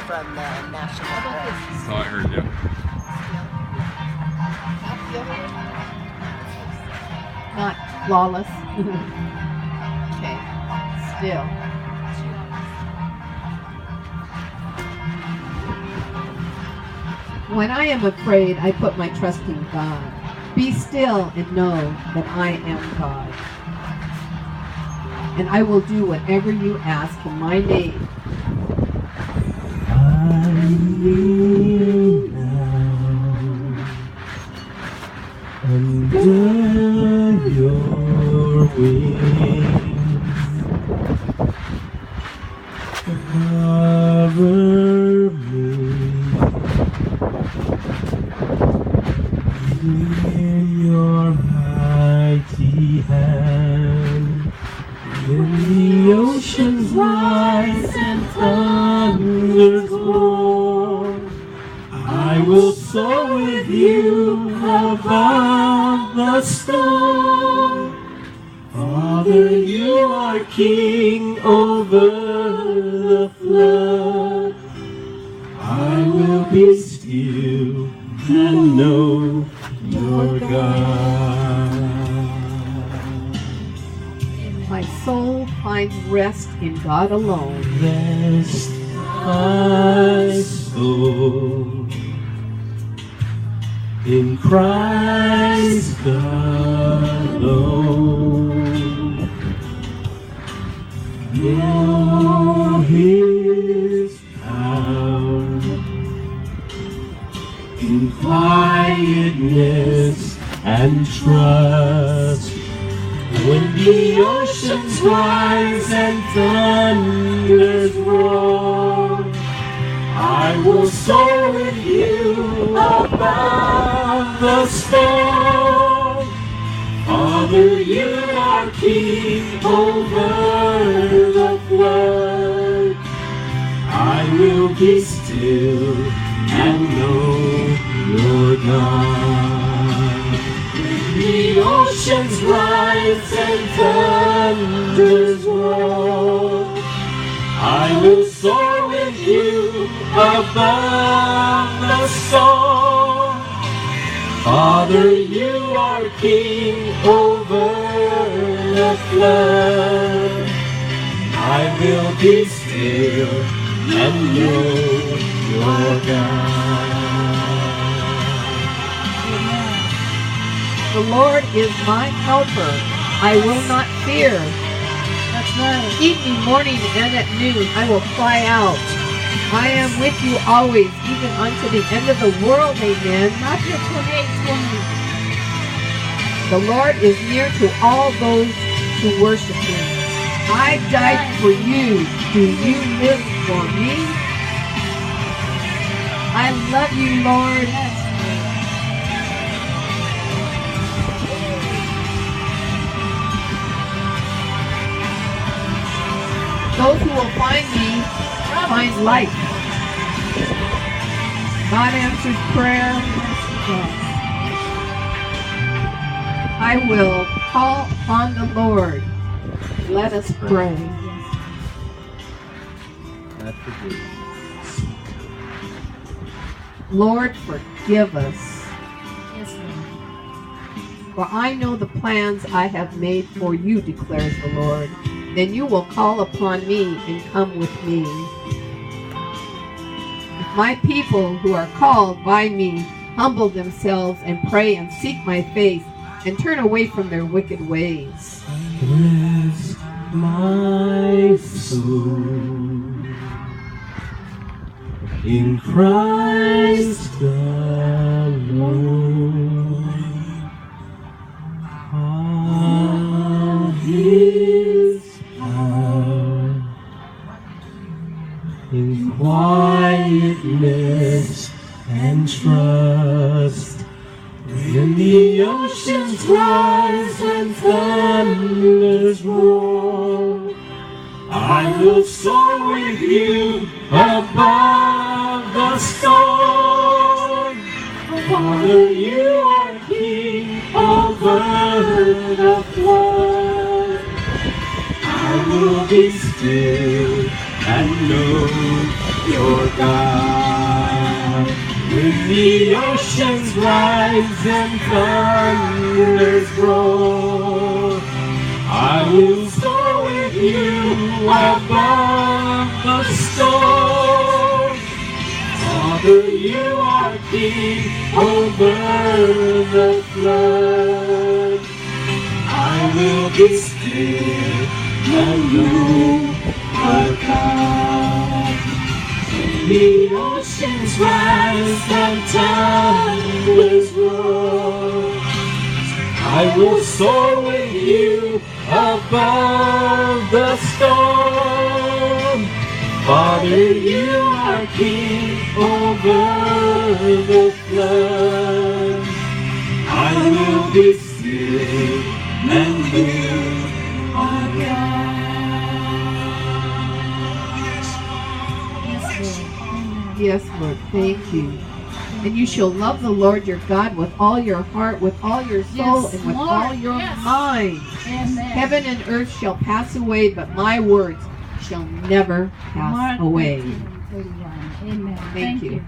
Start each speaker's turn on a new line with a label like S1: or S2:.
S1: from the National Press.
S2: So I heard you.
S3: Not flawless. Okay. Still. When I am afraid, I put my trust in God. Be still and know that I am God. And I will do whatever you ask in my name.
S4: I kneel now under your wings. Cover me in your mighty hand. When the oceans rise and thunders roar, I will soar with you above the storm. Father, you are king over the flood. I will be still and know you're God.
S3: My soul finds rest in God alone.
S4: Rest my soul in Christ alone. Know His power in quietness and trust. When the oceans rise and thunders roar, I will soar with you above the storm. Father, you are king over the flood. I will be still and know you're God. The oceans rise and thunders roar, I will soar with you above the storm. Father, you are king over the flood. I will be still and know you're God.
S3: The Lord is my helper. I will not fear.
S1: That's right.
S3: Evening, morning, and at noon I will cry out. I am with you always, even unto the end of the world. Amen.
S1: Matthew 28:20.
S3: The Lord is near to all those who worship Him. I died for you. Do you live for me? I love you, Lord. Those who will find me find life. God answers prayer. I will call upon the Lord. Let us pray. Lord, forgive us.
S1: Yes, Lord.
S3: For I know the plans I have made for you, declares the Lord. Then you will call upon me and come with me. If my people who are called by me humble themselves and pray and seek my face and turn away from their wicked ways.
S4: Rest my soul in Christ alone. On His power in quietness and trust. When the oceans rise and thunders roar, I will soar with you above the storm. Father, you are king over the flood. I will be still and know your God. When the oceans rise and thunders roar, I will soar with you above the storm. Father, you are king over the flood. I will be still and know our God. When the oceans rise and thunders roar, I will soar with you above the storm. Father, you are king over the flood. I will be still and know our God.
S3: Yes, Lord. Thank you. And you shall love the Lord your God with all your heart, with all your soul,
S1: Yes,
S3: and with
S1: Lord.
S3: all your
S1: Yes.
S3: mind.
S1: Amen.
S3: Heaven and earth shall pass away, but my words shall never pass
S1: Mark
S3: away.
S1: 13:31. Amen.
S3: Thank you.
S1: you.